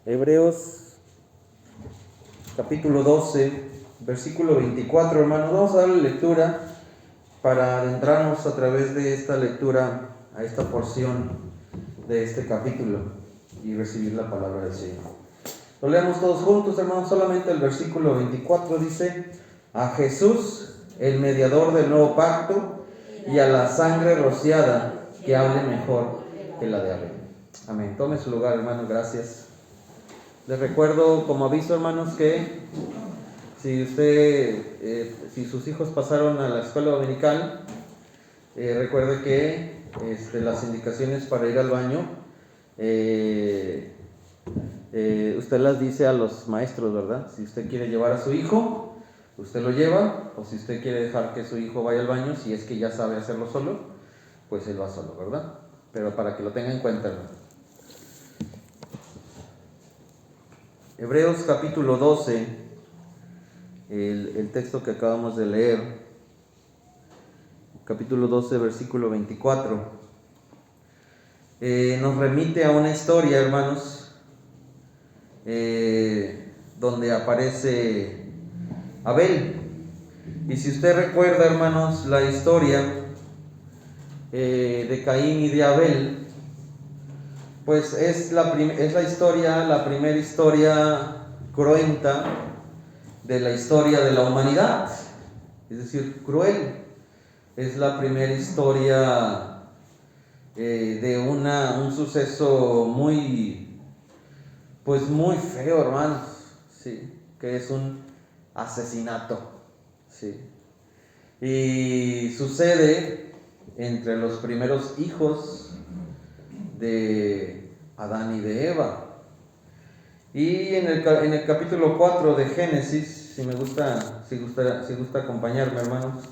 Hebreos capítulo 12, versículo 24, hermanos. Vamos a darle lectura para adentrarnos a través de esta lectura a esta porción de este capítulo y recibir la palabra del Señor. Lo leamos todos juntos, hermanos. Solamente el versículo 24 dice: a Jesús, el mediador del nuevo pacto, y a la sangre rociada, que hable mejor que la de Abel. Amén. Tome su lugar, hermanos. Gracias. Les recuerdo como aviso, hermanos, que si si sus hijos pasaron a la escuela dominical, recuerde que las indicaciones para ir al baño, usted las dice a los maestros, ¿verdad? Si usted quiere llevar a su hijo, usted lo lleva, o si usted quiere dejar que su hijo vaya al baño, si es que ya sabe hacerlo solo, pues él va solo, ¿verdad? Pero para que lo tenga en cuenta, hermano. Hebreos capítulo 12, el texto que acabamos de leer, capítulo 12, versículo 24, nos remite a una historia, hermanos, donde aparece Abel. Y si usted recuerda, hermanos, la historia de Caín y de Abel, pues es la primera historia cruenta de la historia de la humanidad, es decir, cruel. Es la primera historia de un suceso muy feo, hermanos, sí, que es un asesinato, sí, y sucede entre los primeros hijos de Adán y de Eva. Y en el capítulo 4 de Génesis, si gusta acompañarme, hermanos,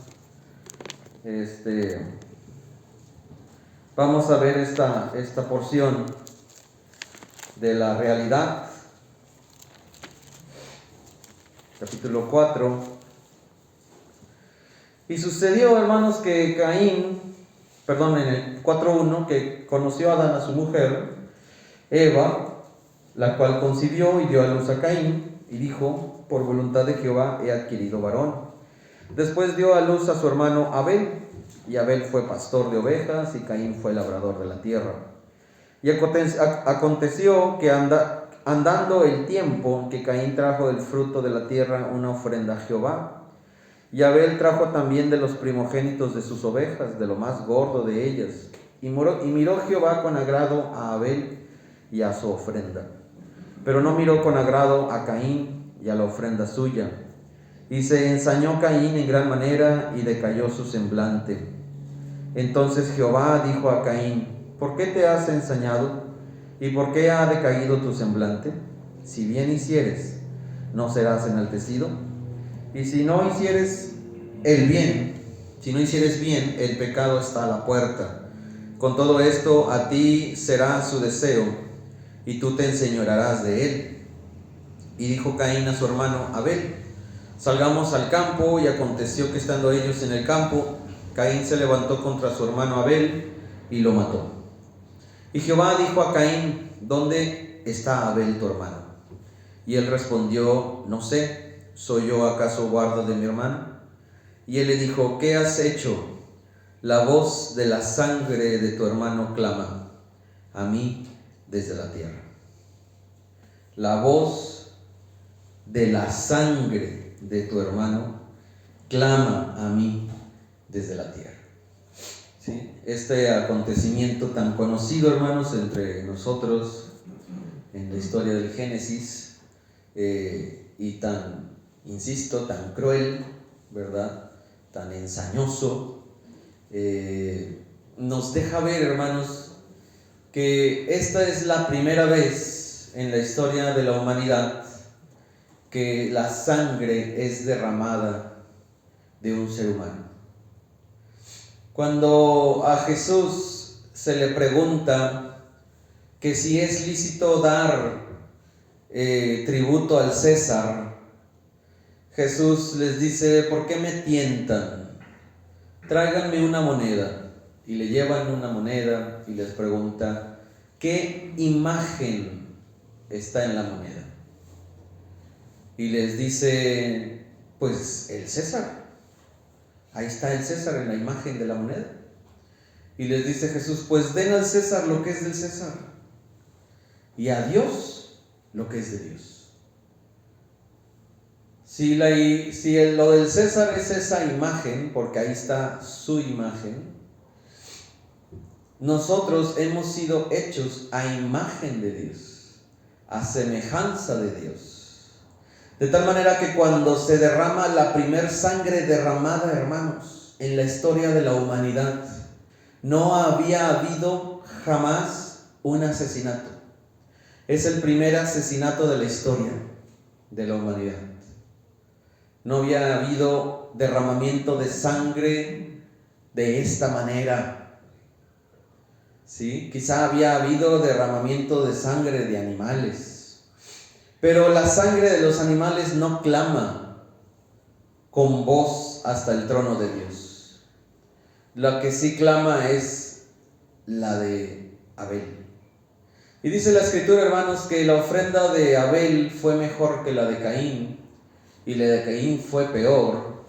vamos a ver esta porción de la realidad. Capítulo 4. Y sucedió, hermanos, que en el 4:1, que conoció a Adán a su mujer, Eva, la cual concibió y dio a luz a Caín, y dijo: por voluntad de Jehová he adquirido varón. Después dio a luz a su hermano Abel, y Abel fue pastor de ovejas, y Caín fue labrador de la tierra. Y aconteció que andando el tiempo, que Caín trajo del fruto de la tierra una ofrenda a Jehová, y Abel trajo también de los primogénitos de sus ovejas, de lo más gordo de ellas. Y miró Jehová con agrado a Abel y a su ofrenda, pero no miró con agrado a Caín y a la ofrenda suya. Y se ensañó Caín en gran manera, y decayó su semblante. Entonces Jehová dijo a Caín: ¿por qué te has ensañado? ¿Y por qué ha decaído tu semblante? Si bien hicieres, ¿no serás enaltecido? Y si no hicieres bien, el pecado está a la puerta. Con todo esto, a ti será su deseo, y tú te enseñorearás de él. Y dijo Caín a su hermano Abel: salgamos al campo. Y aconteció que estando ellos en el campo, Caín se levantó contra su hermano Abel y lo mató. Y Jehová dijo a Caín: ¿dónde está Abel tu hermano? Y él respondió: no sé, ¿soy yo acaso guarda de mi hermano? Y él le dijo: ¿qué has hecho? La voz de la sangre de tu hermano clama a mí desde la tierra. La voz de la sangre de tu hermano clama a mí desde la tierra. ¿Sí? Este acontecimiento tan conocido, hermanos, entre nosotros en la historia del Génesis, y tan cruel, ¿verdad? Tan ensañoso, nos deja ver, hermanos, que esta es la primera vez en la historia de la humanidad que la sangre es derramada de un ser humano. Cuando a Jesús se le pregunta que si es lícito dar tributo al César, Jesús les dice: ¿por qué me tientan? Tráiganme una moneda. Y le llevan una moneda y les pregunta: ¿qué imagen está en la moneda? Y les dice, pues el César. Ahí está el César en la imagen de la moneda. Y les dice Jesús, pues den al César lo que es del César, y a Dios lo que es de Dios. Si lo del César es esa imagen, porque ahí está su imagen, nosotros hemos sido hechos a imagen de Dios, a semejanza de Dios. De tal manera que cuando se derrama la primer sangre derramada, hermanos, en la historia de la humanidad, no había habido jamás un asesinato. Es el primer asesinato de la historia de la humanidad. No había habido derramamiento de sangre de esta manera. ¿Sí? Quizá había habido derramamiento de sangre de animales, pero la sangre de los animales no clama con voz hasta el trono de Dios. La que sí clama es la de Abel. Y dice la Escritura, hermanos, que la ofrenda de Abel fue mejor que la de Caín, y la de Caín fue peor,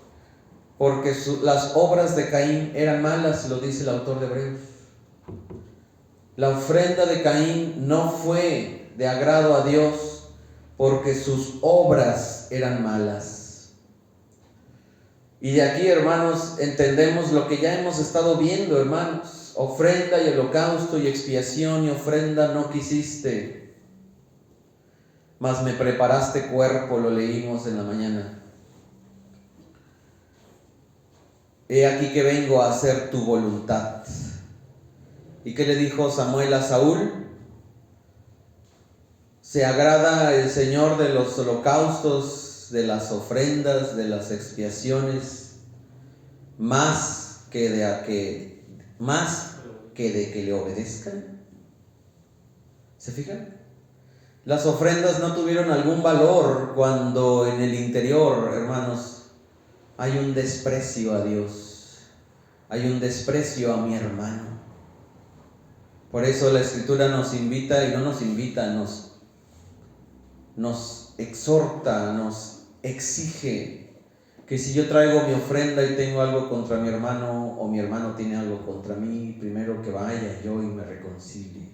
porque las obras de Caín eran malas, lo dice el autor de Hebreos. La ofrenda de Caín no fue de agrado a Dios, porque sus obras eran malas. Y de aquí, hermanos, entendemos lo que ya hemos estado viendo, hermanos. Ofrenda y holocausto y expiación y ofrenda no quisiste, mas me preparaste cuerpo, lo leímos en la mañana. He aquí que vengo a hacer tu voluntad. ¿Y qué le dijo Samuel a Saúl? ¿Se agrada el Señor de los holocaustos, de las ofrendas, de las expiaciones, más que de que le obedezcan? ¿Se fijan? Las ofrendas no tuvieron algún valor cuando en el interior, hermanos, hay un desprecio a Dios, hay un desprecio a mi hermano. Por eso la Escritura nos invita, y no nos invita, nos exhorta, nos exige que si yo traigo mi ofrenda y tengo algo contra mi hermano, o mi hermano tiene algo contra mí, primero que vaya yo y me reconcilie.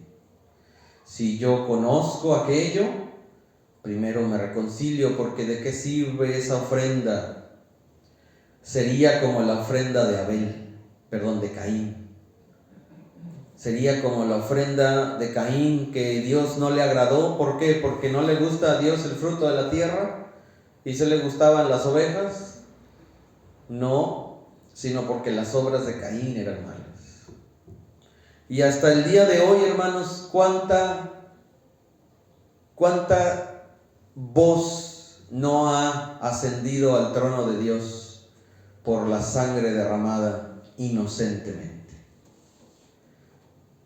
Si yo conozco aquello, primero me reconcilio, porque ¿de qué sirve esa ofrenda? Sería como la ofrenda de Caín. Sería como la ofrenda de Caín, que Dios no le agradó. ¿Por qué? Porque no le gusta a Dios el fruto de la tierra y se le gustaban las ovejas. No, sino porque las obras de Caín eran malas. Y hasta el día de hoy, hermanos, ¿cuánta voz no ha ascendido al trono de Dios por la sangre derramada inocentemente?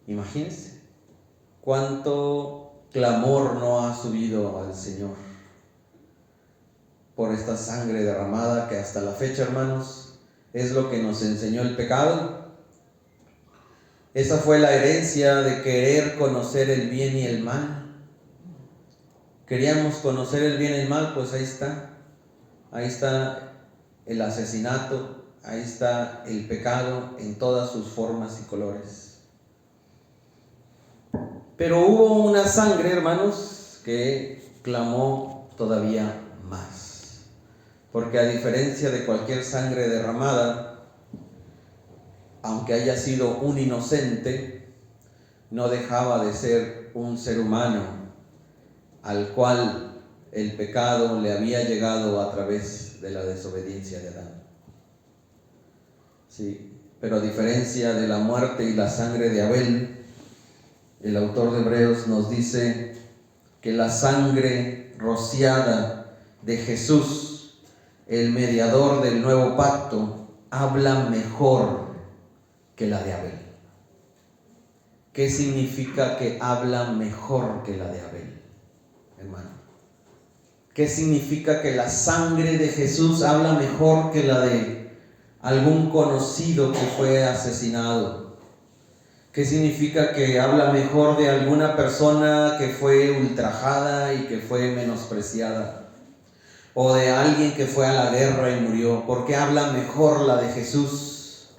Imagínense cuánto clamor no ha subido al Señor por esta sangre derramada, que hasta la fecha, hermanos, es lo que nos enseñó el pecado. Esa fue la herencia de querer conocer el bien y el mal. Queríamos conocer el bien y el mal, pues ahí está el asesinato, ahí está el pecado en todas sus formas y colores. Pero hubo una sangre, hermanos, que clamó todavía más. Porque a diferencia de cualquier sangre derramada, aunque haya sido un inocente, no dejaba de ser un ser humano al cual el pecado le había llegado a través de la desobediencia de Adán. Sí, pero a diferencia de la muerte y la sangre de Abel, el autor de Hebreos nos dice que la sangre rociada de Jesús, el mediador del nuevo pacto, habla mejor que la de Abel. ¿Qué significa que habla mejor que la de Abel, hermano? ¿Qué significa que la sangre de Jesús habla mejor que la de algún conocido que fue asesinado? ¿Qué significa que habla mejor de alguna persona que fue ultrajada y que fue menospreciada? O de alguien que fue a la guerra y murió. ¿Por qué habla mejor la de Jesús?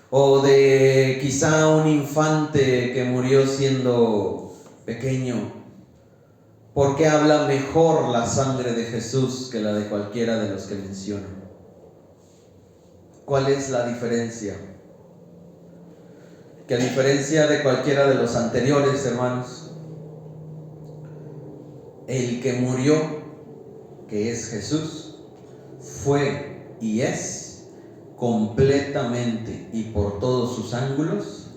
O de quizá un infante que murió siendo pequeño. ¿Por qué habla mejor la sangre de Jesús que la de cualquiera de los que menciono? ¿Cuál es la diferencia? Que a diferencia de cualquiera de los anteriores, hermanos, el que murió, que es Jesús, fue y es completamente y por todos sus ángulos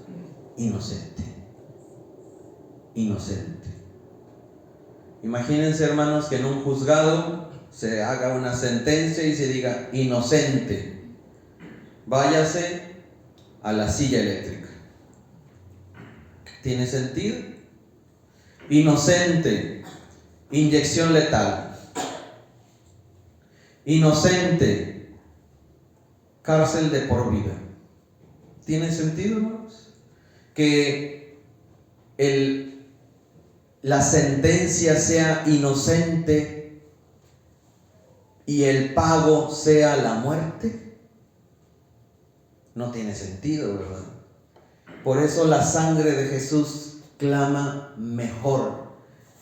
inocente. Inocente. Imagínense, hermanos, que en un juzgado se haga una sentencia y se diga inocente. Váyase a la silla eléctrica. ¿Tiene sentido? Inocente, inyección letal. Inocente, cárcel de por vida. ¿Tiene sentido, hermanos? Que la sentencia sea inocente y el pago sea la muerte. No tiene sentido, ¿verdad? Por eso la sangre de Jesús clama mejor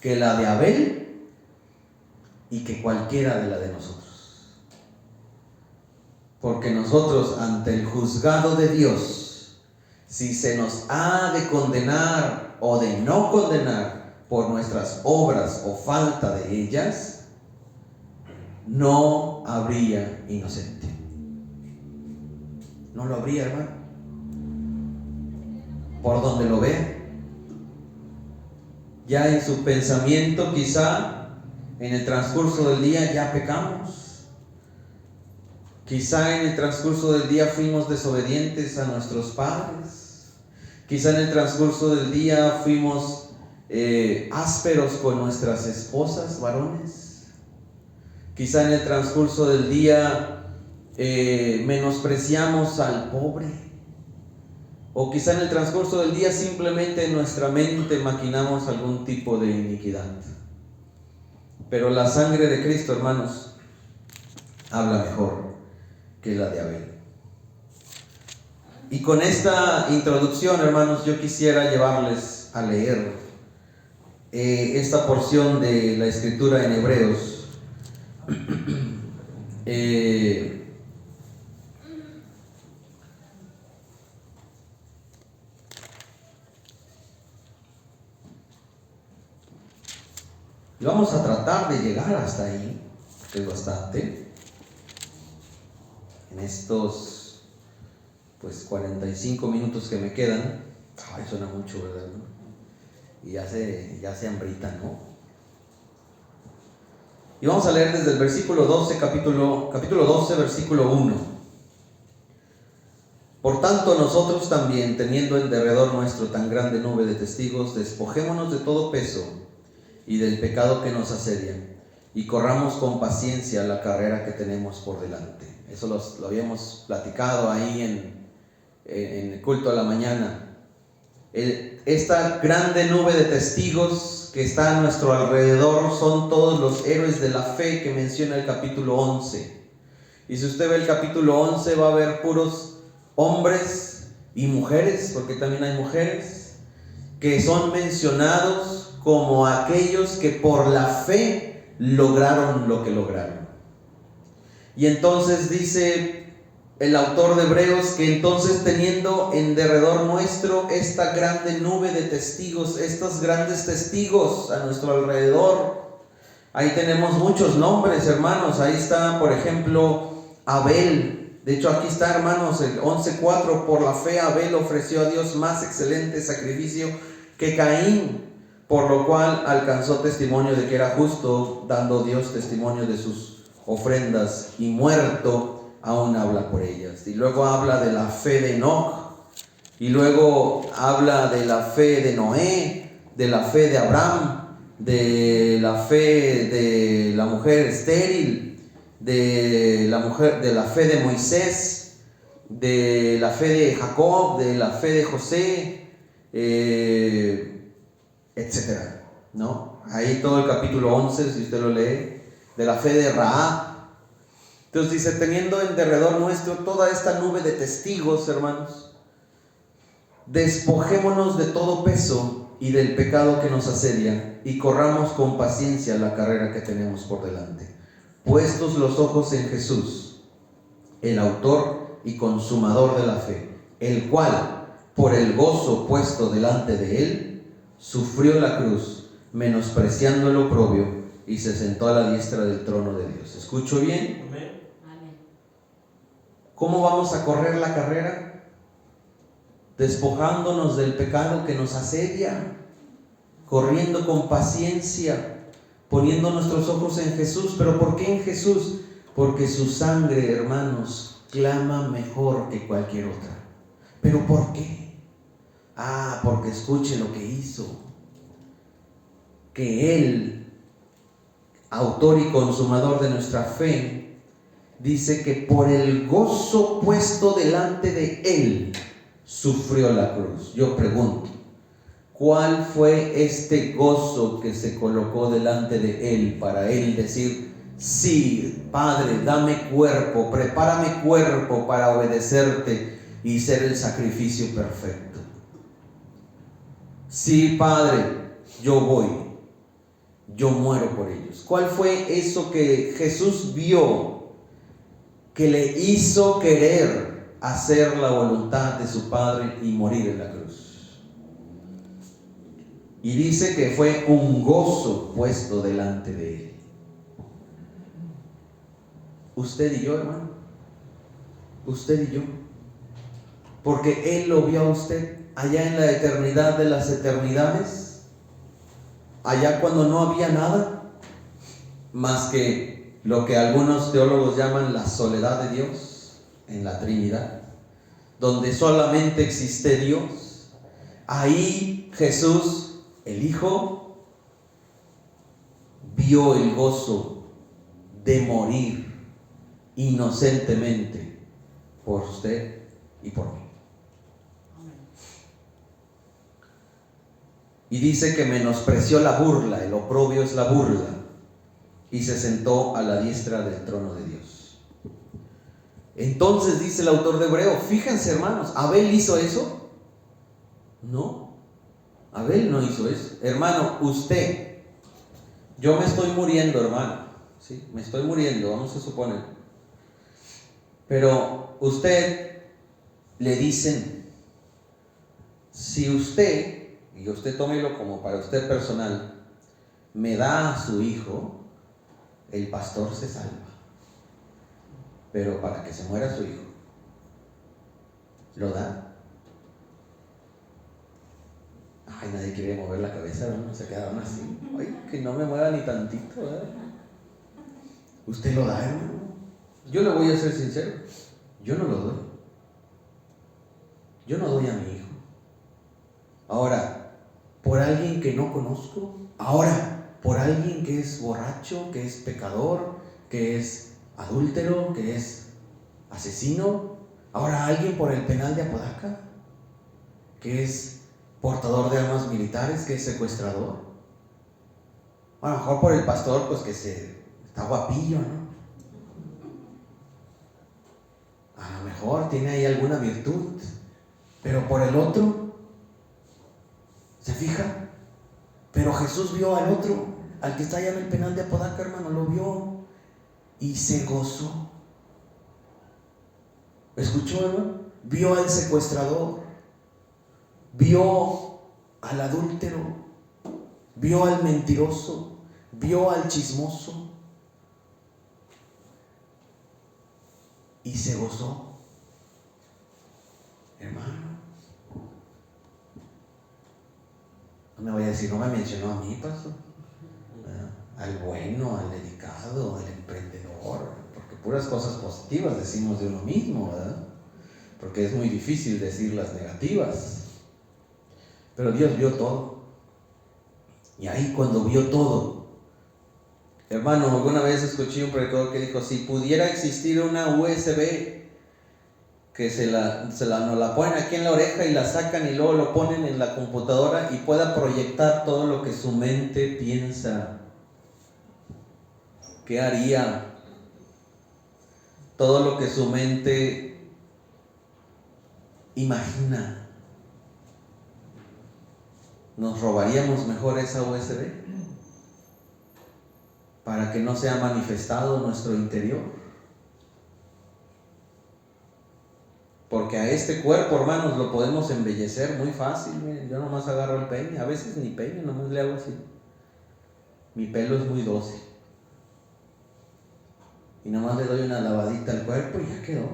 que la de Abel y que cualquiera de la de nosotros. Porque nosotros ante el juzgado de Dios, si se nos ha de condenar o de no condenar por nuestras obras o falta de ellas, no habría inocente. No lo habría, hermano. Por donde lo vea. Ya en su pensamiento, quizá en el transcurso del día ya pecamos. Quizá en el transcurso del día fuimos desobedientes a nuestros padres. Quizá en el transcurso del día fuimos ásperos con nuestras esposas, varones. Quizá en el transcurso del día menospreciamos al pobre. O quizá en el transcurso del día simplemente en nuestra mente maquinamos algún tipo de iniquidad. Pero la sangre de Cristo, hermanos, habla mejor que la de Abel. Y con esta introducción, hermanos, yo quisiera llevarles a leer esta porción de la Escritura en Hebreos. Y vamos a tratar de llegar hasta ahí, que es bastante, en estos 45 minutos que me quedan. Ay, suena mucho, ¿verdad? Y ya se hambritan, ¿no? Y vamos a leer desde el versículo 12, capítulo 12, versículo 1. Por tanto, nosotros también, teniendo en derredor nuestro tan grande nube de testigos, despojémonos de todo peso y del pecado que nos asedia, y corramos con paciencia la carrera que tenemos por delante. Eso lo habíamos platicado ahí en el culto a la mañana. Esta grande nube de testigos que está a nuestro alrededor son todos los héroes de la fe que menciona el capítulo 11. Y si usted ve el capítulo 11, va a ver puros hombres y mujeres, porque también hay mujeres, que son mencionados como aquellos que por la fe lograron lo que lograron. Y entonces dice el autor de Hebreos que entonces, teniendo en derredor nuestro esta grande nube de testigos, estos grandes testigos a nuestro alrededor, ahí tenemos muchos nombres, hermanos. Ahí está, por ejemplo, Abel. De hecho, aquí está, hermanos, el 11:4. Por la fe Abel ofreció a Dios más excelente sacrificio que Caín, por lo cual alcanzó testimonio de que era justo, dando Dios testimonio de sus ofrendas, y muerto aún habla por ellas. Y luego habla de la fe de Enoc, y luego habla de la fe de Noé, de la fe de Abraham, de la fe de la mujer estéril, de la fe de Moisés, de la fe de Jacob, de la fe de José, etcétera, ¿no? Ahí todo el capítulo 11, si usted lo lee, de la fe de Rahab. Entonces dice, teniendo en derredor nuestro toda esta nube de testigos, hermanos, despojémonos de todo peso y del pecado que nos asedia, y corramos con paciencia la carrera que tenemos por delante, puestos los ojos en Jesús, el autor y consumador de la fe, el cual, por el gozo puesto delante de él, sufrió la cruz, menospreciando el oprobio, y se sentó a la diestra del trono de Dios. ¿Escucho bien? Amén. ¿Cómo vamos a correr la carrera? Despojándonos del pecado que nos asedia, corriendo con paciencia, poniendo nuestros ojos en Jesús. ¿Pero por qué en Jesús? Porque su sangre, hermanos, clama mejor que cualquier otra. ¿Pero por qué? Porque escuche lo que hizo. Que Él, autor y consumador de nuestra fe, dice que por el gozo puesto delante de Él, sufrió la cruz. Yo pregunto, ¿cuál fue este gozo que se colocó delante de Él para Él decir, sí, Padre, dame cuerpo, prepárame cuerpo para obedecerte y ser el sacrificio perfecto? Sí, Padre, yo voy, yo muero por ellos. ¿Cuál fue eso que Jesús vio que le hizo querer hacer la voluntad de su Padre y morir en la cruz? Y dice que fue un gozo puesto delante de Él. Usted y yo, hermano, usted y yo, porque Él lo vio a usted allá en la eternidad de las eternidades, allá cuando no había nada más que lo que algunos teólogos llaman la soledad de Dios en la Trinidad, donde solamente existe Dios. Ahí Jesús, el Hijo, vio el gozo de morir inocentemente por usted y por mí. Y dice que menospreció la burla, el oprobio es la burla, y se sentó a la diestra del trono de Dios. Entonces dice el autor de Hebreo, fíjense, hermanos, ¿Abel hizo eso? No, Abel no hizo eso. Hermano, usted, yo me estoy muriendo, hermano, ¿sí? Me estoy muriendo, vamos a suponer. Pero usted le dicen, si usted, y usted tómelo como para usted personal, me da a su hijo, el pastor se salva. Pero para que se muera su hijo, ¿lo da? Ay, nadie quiere mover la cabeza, ¿no? Se quedaron así. Ay, que no me mueva ni tantito, ¿verdad? ¿Usted lo da, hermano? Yo le voy a ser sincero, yo no lo doy. Yo no doy a mi hijo. Ahora, por alguien que no conozco, ahora, por alguien que es borracho, que es pecador, que es adúltero, que es asesino, ahora alguien por el penal de Apodaca, que es portador de armas militares, que es secuestrador, a lo mejor por el pastor, pues que está guapillo, ¿no? A lo mejor tiene ahí alguna virtud, pero por el otro, ¿se fija? Pero Jesús vio al otro, al que está allá en el penal de Apodaca, hermano, lo vio y se gozó. ¿Escuchó, hermano? Vio al secuestrador, vio al adúltero, vio al mentiroso, vio al chismoso y se gozó. Hermano, no me vaya a decir, no me mencionó a mí, pastor. Al bueno, al dedicado, al emprendedor, porque puras cosas positivas decimos de uno mismo, ¿verdad? Porque es muy difícil decir las negativas. Pero Dios vio todo. Y ahí cuando vio todo, hermano, alguna vez escuché un predicador que dijo, si pudiera existir una USB que nos la ponen aquí en la oreja y la sacan y luego lo ponen en la computadora y pueda proyectar todo lo que su mente piensa. ¿Qué haría? Todo lo que su mente imagina. ¿Nos robaríamos mejor esa USB para que no sea manifestado nuestro interior? Porque a este cuerpo, hermanos, lo podemos embellecer muy fácil. Miren, yo nomás agarro el peine, a veces ni peine, nomás le hago así. Mi pelo es muy dócil. Y nomás le doy una lavadita al cuerpo y ya quedó.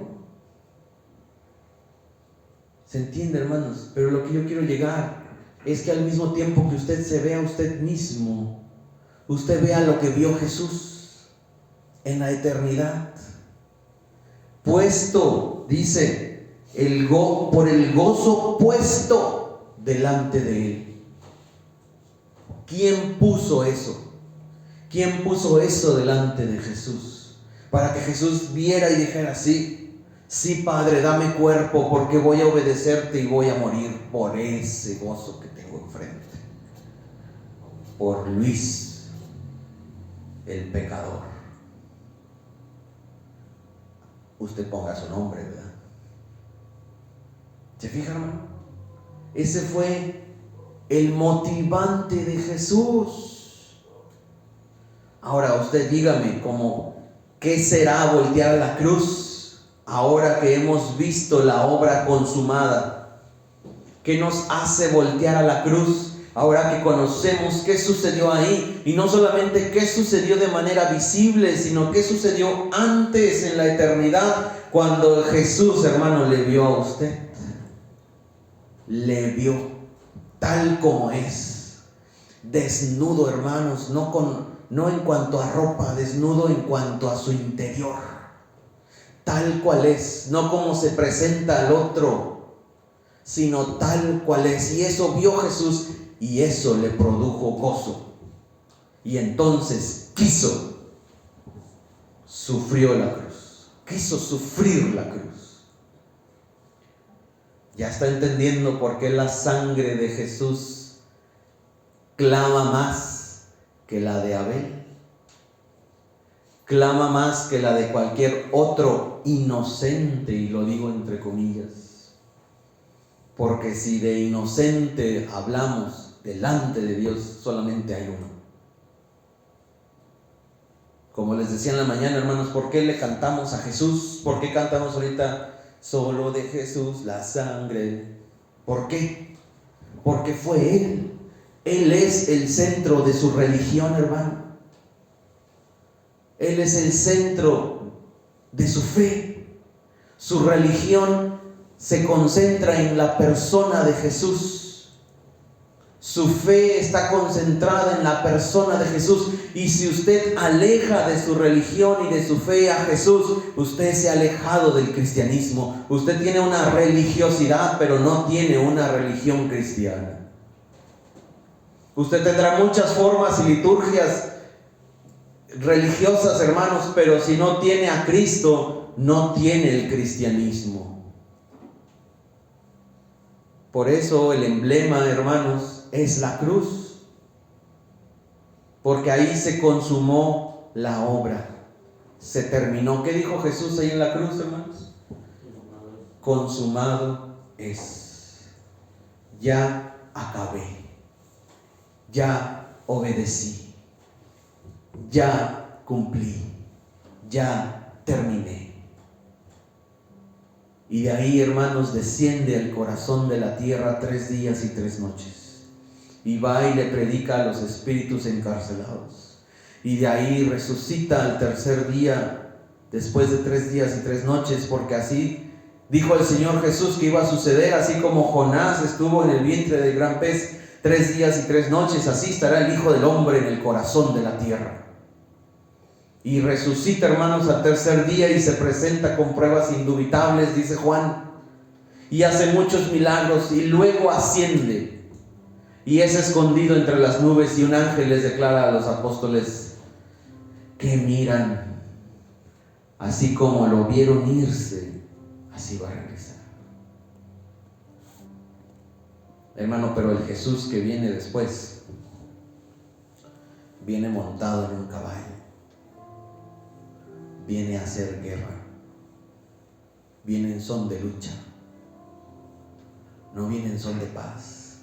¿Se entiende, hermanos? Pero lo que yo quiero llegar es que al mismo tiempo que usted se vea a usted mismo, usted vea lo que vio Jesús en la eternidad. Puesto, dice, por el gozo puesto delante de él. ¿Quién puso eso? ¿Quién puso eso delante de Jesús? Para que Jesús viera y dijera: sí, Padre, dame cuerpo porque voy a obedecerte y voy a morir por ese gozo que tengo enfrente. Por Luis, el pecador. Usted ponga su nombre, ¿verdad? ¿Se fija, hermano? Ese fue el motivante de Jesús. Ahora usted dígame, ¿qué será voltear a la cruz ahora que hemos visto la obra consumada? ¿Qué nos hace voltear a la cruz ahora que conocemos qué sucedió ahí? Y no solamente qué sucedió de manera visible, sino qué sucedió antes en la eternidad, cuando Jesús, hermano, le vio a usted. Le vio tal como es, desnudo, hermanos, no en cuanto a ropa, desnudo en cuanto a su interior, tal cual es, no como se presenta al otro, sino tal cual es. Y eso vio Jesús y eso le produjo gozo. Y entonces sufrió la cruz, quiso sufrir la cruz. Ya está entendiendo por qué la sangre de Jesús clama más que la de Abel, clama más que la de cualquier otro inocente, y lo digo entre comillas, porque si de inocente hablamos delante de Dios, solamente hay uno. Como les decía en la mañana, hermanos, ¿por qué le cantamos a Jesús? ¿Por qué cantamos ahorita solo de Jesús la sangre? ¿Por qué? Porque fue Él. Él es el centro de su religión, hermano. Él es el centro de su fe. Su religión se concentra en la persona de Jesús. Su fe está concentrada en la persona de Jesús. Y si usted aleja de su religión y de su fe a Jesús, usted se ha alejado del cristianismo. Usted tiene una religiosidad, pero no tiene una religión cristiana. Usted tendrá muchas formas y liturgias religiosas, hermanos, pero si no tiene a Cristo, no tiene el cristianismo. Por eso el emblema, hermanos, es la cruz, porque ahí se consumó la obra, se terminó. ¿Qué dijo Jesús ahí en la cruz, hermanos? Consumado es. Ya acabé, ya obedecí, ya cumplí, ya terminé. Y de ahí, hermanos, desciende al corazón de la tierra 3 días y 3 noches. Y va y le predica a los espíritus encarcelados. Y de ahí resucita al tercer día, después de 3 días y 3 noches, porque así dijo el Señor Jesús que iba a suceder. Así como Jonás estuvo en el vientre del gran pez 3 días y 3 noches, así estará el Hijo del Hombre en el corazón de la tierra. Y resucita, hermanos, al tercer día y se presenta con pruebas indubitables, dice Juan, y hace muchos milagros, y luego asciende y es escondido entre las nubes, y un ángel les declara a los apóstoles que miran, así como lo vieron irse así va a regresar. Hermano, pero el Jesús que viene después, viene montado en un caballo, viene a hacer guerra, viene en son de lucha, no viene en son de paz,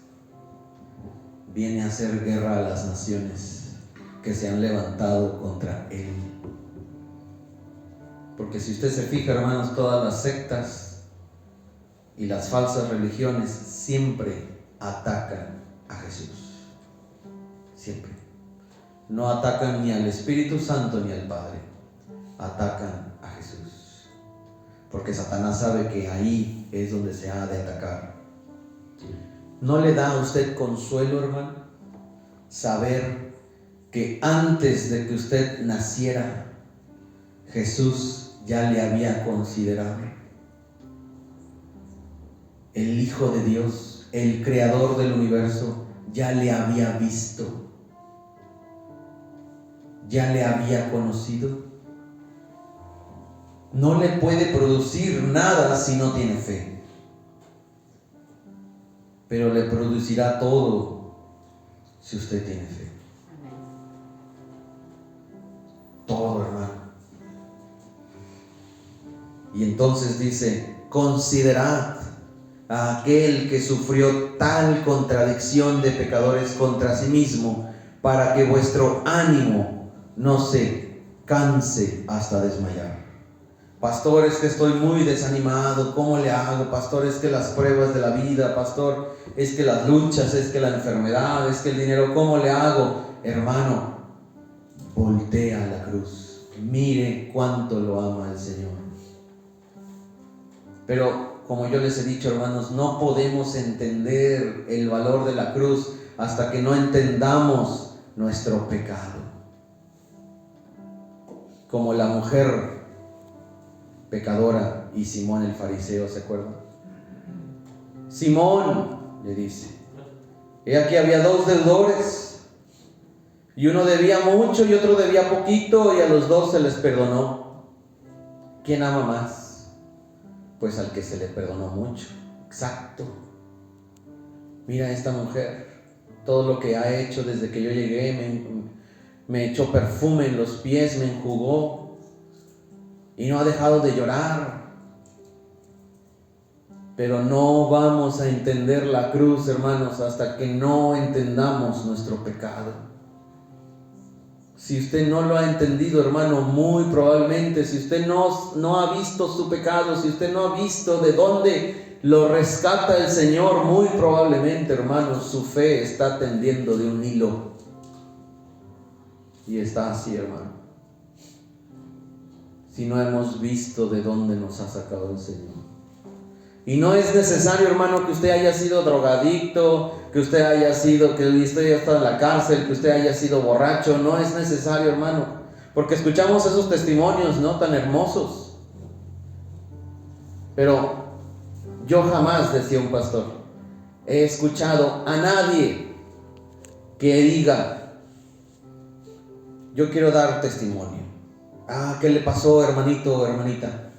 viene a hacer guerra a las naciones que se han levantado contra Él. Porque si usted se fija, hermanos, todas las sectas y las falsas religiones siempre atacan a Jesús, siempre. No atacan ni al Espíritu Santo ni al Padre, atacan a Jesús, porque Satanás sabe que ahí es donde se ha de atacar. ¿No le da a usted consuelo, hermano, saber que antes de que usted naciera, Jesús ya le había considerado? El Hijo de Dios, el Creador del universo, ya le había visto, ya le había conocido. No le puede producir nada si no tiene fe, pero le producirá todo si usted tiene fe. Todo, hermano. Y entonces dice: considerad a aquel que sufrió tal contradicción de pecadores contra sí mismo, para que vuestro ánimo no se canse hasta desmayar. Pastor, es que estoy muy desanimado, ¿cómo le hago? Pastor, es que las pruebas de la vida, pastor, es que las luchas, es que la enfermedad, es que el dinero, ¿cómo le hago? Hermano, voltea a la cruz, mire cuánto lo ama el Señor. Pero como yo les he dicho, hermanos, no podemos entender el valor de la cruz hasta que no entendamos nuestro pecado. Como la mujer pecadora y Simón el fariseo, ¿se acuerdan? Simón, le dice, he aquí había dos deudores, y uno debía mucho y otro debía poquito, y a los dos se les perdonó. ¿Quién ama más? Pues al que se le perdonó mucho. Exacto. Mira esta mujer, todo lo que ha hecho desde que yo llegué, me echó perfume en los pies, me enjugó, y no ha dejado de llorar. Pero no vamos a entender la cruz, hermanos, hasta que no entendamos nuestro pecado. Si usted no lo ha entendido, hermano, muy probablemente, si usted no ha visto su pecado, si usted no ha visto de dónde lo rescata el Señor, muy probablemente, hermano, su fe está tendiendo de un hilo. Y está así, hermano. Si no hemos visto de dónde nos ha sacado el Señor. Y no es necesario, hermano, que usted haya sido drogadicto, que usted haya estado en la cárcel, que usted haya sido borracho. No es necesario, hermano, porque escuchamos esos testimonios, ¿no?, tan hermosos. Pero yo jamás, decía un pastor, he escuchado a nadie que diga: yo quiero dar testimonio. ¿Qué le pasó, hermanito o hermanita?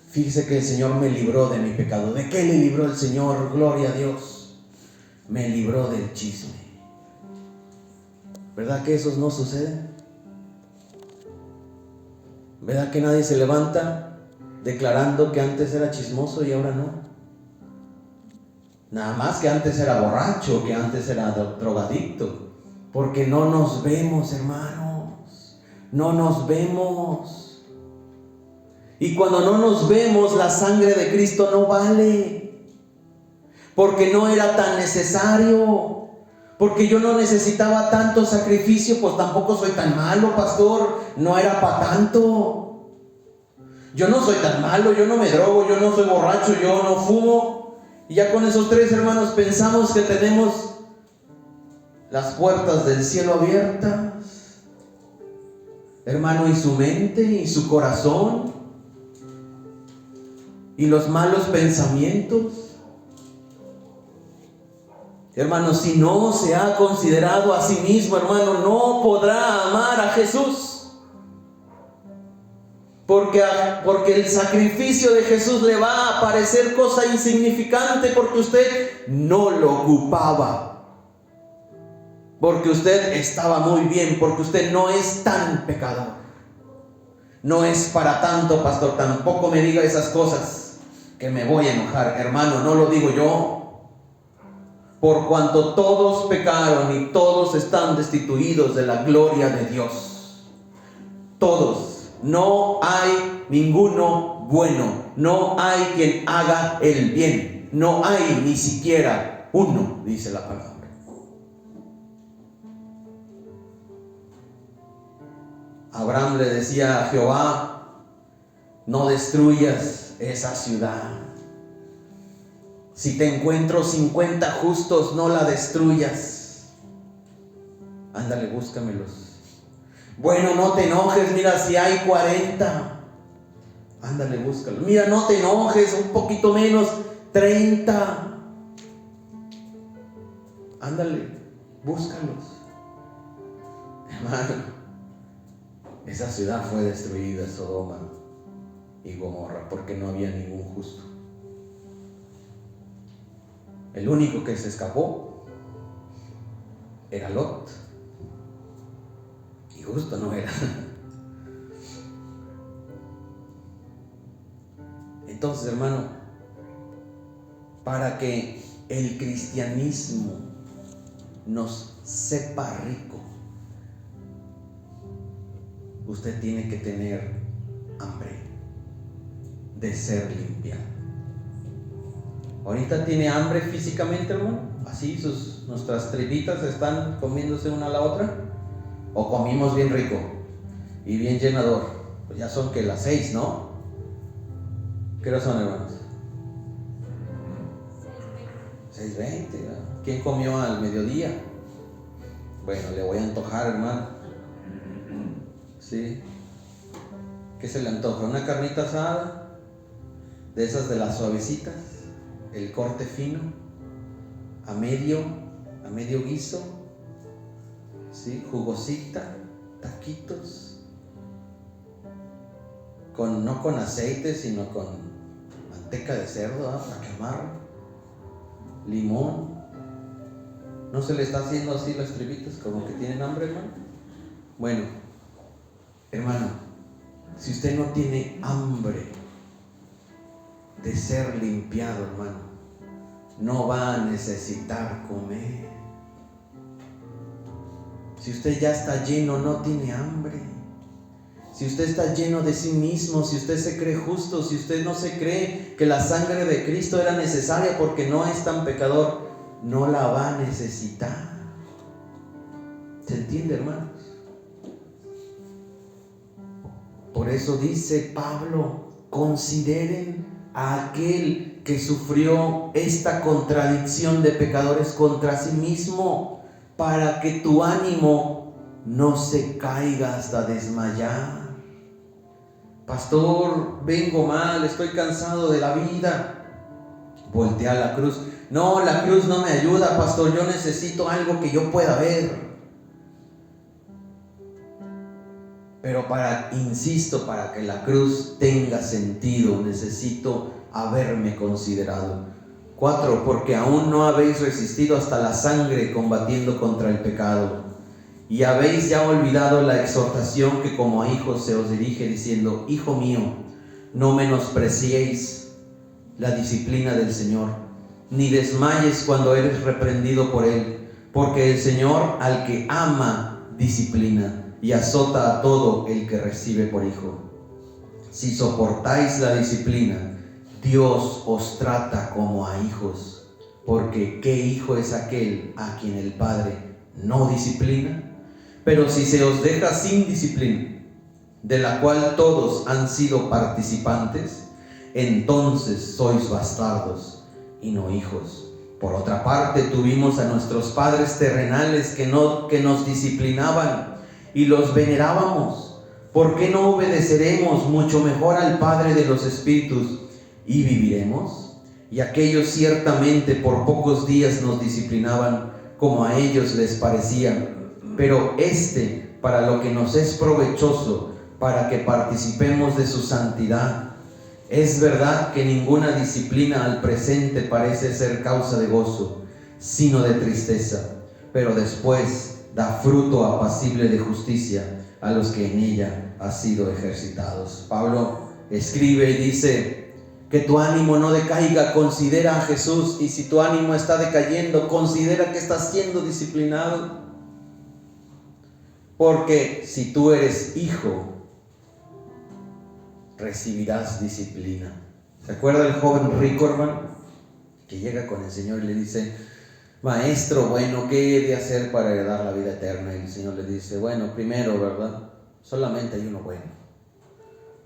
Fíjese que el Señor me libró de mi pecado. ¿De qué le libró el Señor? Gloria a Dios. Me libró del chisme. ¿Verdad que esos no suceden? ¿Verdad que nadie se levanta declarando que antes era chismoso y ahora no? Nada más que antes era borracho, que antes era drogadicto. Porque no nos vemos, hermanos. No nos vemos. Y cuando no nos vemos, la sangre de Cristo no vale. Porque no era tan necesario. Porque yo no necesitaba tanto sacrificio, pues tampoco soy tan malo, pastor. No era para tanto. Yo no soy tan malo, yo no me drogo, yo no soy borracho, yo no fumo. Y ya con esos tres, hermanos, pensamos que tenemos las puertas del cielo abiertas. Hermano, y su mente y su corazón y los malos pensamientos. Hermano, si no se ha considerado a sí mismo, hermano, no podrá amar a Jesús. Porque el sacrificio de Jesús le va a parecer cosa insignificante porque usted no lo ocupaba. Porque usted estaba muy bien, porque usted no es tan pecador. No es para tanto, pastor, tampoco me diga esas cosas que me voy a enojar. Hermano, no lo digo yo. Por cuanto todos pecaron y todos están destituidos de la gloria de Dios. Todos. No hay ninguno bueno. No hay quien haga el bien. No hay ni siquiera uno, dice la palabra. Abraham le decía a Jehová: no destruyas esa ciudad. Si te encuentro 50 justos, no la destruyas. Ándale, búscamelos. Bueno, no te enojes, mira, si hay 40. Ándale, búscalos. Mira, no te enojes, un poquito menos, 30. Ándale, búscalos. Hermano, esa ciudad fue destruida, Sodoma y Gomorra, porque no había ningún justo. El único que se escapó era Lot. Y justo no era. Entonces, hermano, para que el cristianismo nos sepa rico, usted tiene que tener hambre de ser limpiado. Ahorita tiene hambre físicamente, hermano. Así nuestras tripitas están comiéndose una a la otra. O comimos bien rico y bien llenador. Pues ya son que las 6, ¿no? ¿Qué hora son, hermanos? 6:20. ¿Quién comió al mediodía? Bueno, le voy a antojar, hermano. ¿Sí? ¿Qué se le antoja? ¿Una carnita asada? De esas de las suavecitas, el corte fino, a medio guiso, ¿sí? Jugosita, taquitos, no con aceite, sino con manteca de cerdo, para que amarre, limón. ¿No se le está haciendo así las tripitas como que tienen hambre, hermano? Bueno, hermano, si usted no tiene hambre de ser limpiado, hermano, no va a necesitar comer. Si usted ya está lleno, no tiene hambre. Si usted está lleno de sí mismo, si usted se cree justo, si usted no se cree que la sangre de Cristo era necesaria porque no es tan pecador, no la va a necesitar. ¿Se entiende, hermanos? Por eso dice Pablo: consideren a aquel que sufrió esta contradicción de pecadores contra sí mismo, para que tu ánimo no se caiga hasta desmayar. Pastor, vengo mal, estoy cansado de la vida. Voltea a la cruz. No, la cruz no me ayuda, pastor, yo necesito algo que yo pueda ver. Pero insisto, para que la cruz tenga sentido, necesito haberme considerado. 4, porque aún no habéis resistido hasta la sangre combatiendo contra el pecado, y habéis ya olvidado la exhortación que como a hijos se os dirige, diciendo: hijo mío, no menospreciéis la disciplina del Señor, ni desmayes cuando eres reprendido por Él, porque el Señor al que ama disciplina y azota a todo el que recibe por hijo. Si soportáis la disciplina, Dios os trata como a hijos, porque ¿qué hijo es aquel a quien el Padre no disciplina? Pero si se os deja sin disciplina, de la cual todos han sido participantes, entonces sois bastardos y no hijos. Por otra parte, tuvimos a nuestros padres terrenales que nos disciplinaban y los venerábamos. ¿Por qué no obedeceremos mucho mejor al Padre de los Espíritus y viviremos? Y aquellos ciertamente por pocos días nos disciplinaban como a ellos les parecía, pero para lo que nos es provechoso, para que participemos de su santidad. Es verdad que ninguna disciplina al presente parece ser causa de gozo, sino de tristeza, pero después da fruto apacible de justicia a los que en ella han sido ejercitados. Pablo escribe y dice: que tu ánimo no decaiga, considera a Jesús, y si tu ánimo está decayendo, considera que estás siendo disciplinado. Porque si tú eres hijo, recibirás disciplina. ¿Se acuerda el joven rico, hermano? Que llega con el Señor y le dice: maestro, bueno, ¿qué he de hacer para heredar la vida eterna? Y el Señor le dice: bueno, primero, ¿verdad? Solamente hay uno bueno.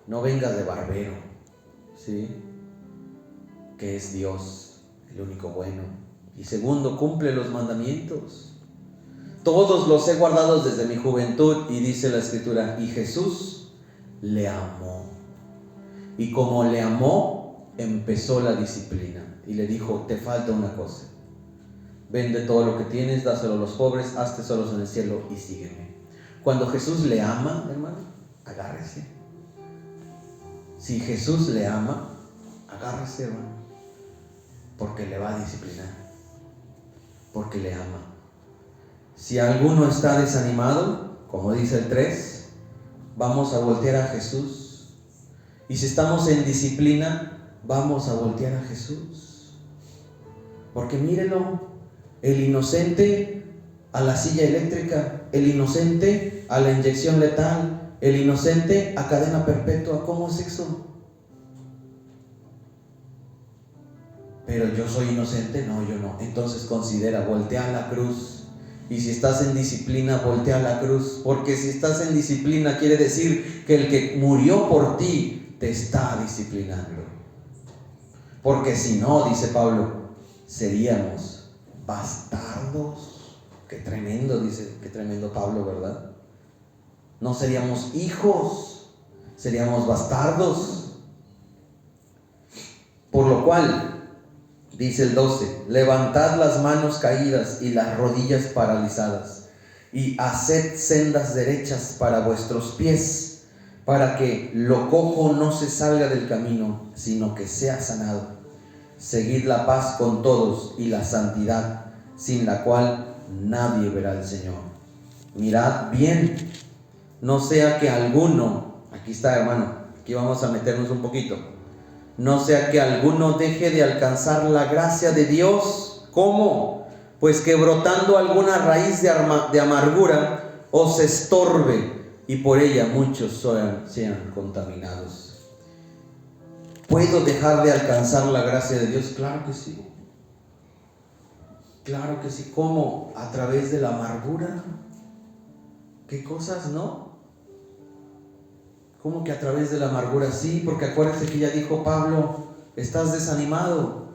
No vengas de barbero, ¿sí? Que es Dios, el único bueno. Y segundo, cumple los mandamientos. Todos los he guardado desde mi juventud. Y dice la Escritura: y Jesús le amó. Y como le amó, empezó la disciplina. Y le dijo: te falta una cosa. Vende todo lo que tienes, dáselo a los pobres, haz tesoros en el cielo y sígueme. Cuando Jesús le ama, hermano, agárrese. Si Jesús le ama, agárrese, hermano, porque le va a disciplinar, porque le ama. Si alguno está desanimado, como dice el 3, vamos a voltear a Jesús. Y si estamos en disciplina, vamos a voltear a Jesús. Porque mírelo, el inocente a la silla eléctrica, el inocente a la inyección letal, el inocente a cadena perpetua. ¿Cómo es eso? Pero yo soy inocente. No, yo no. Entonces considera, voltea a la cruz. Y si estás en disciplina, voltea a la cruz. Porque si estás en disciplina, quiere decir que el que murió por ti te está disciplinando. Porque si no, dice Pablo, seríamos bastardos. Qué tremendo, dice, qué tremendo Pablo, ¿verdad? No seríamos hijos, seríamos bastardos. Por lo cual, dice el 12, levantad las manos caídas y las rodillas paralizadas, y haced sendas derechas para vuestros pies, para que lo cojo no se salga del camino, sino que sea sanado. Seguid la paz con todos y la santidad, sin la cual nadie verá al Señor. Mirad bien, no sea que alguno, aquí está, hermano, aquí vamos a meternos un poquito, no sea que alguno deje de alcanzar la gracia de Dios. ¿Cómo? Pues que brotando alguna raíz de amargura os estorbe, y por ella muchos sean contaminados. ¿Puedo dejar de alcanzar la gracia de Dios? Claro que sí. Claro que sí. ¿Cómo? A través de la amargura. ¿Qué cosas, no? ¿Cómo que a través de la amargura? Sí, porque acuérdense que ya dijo Pablo: estás desanimado.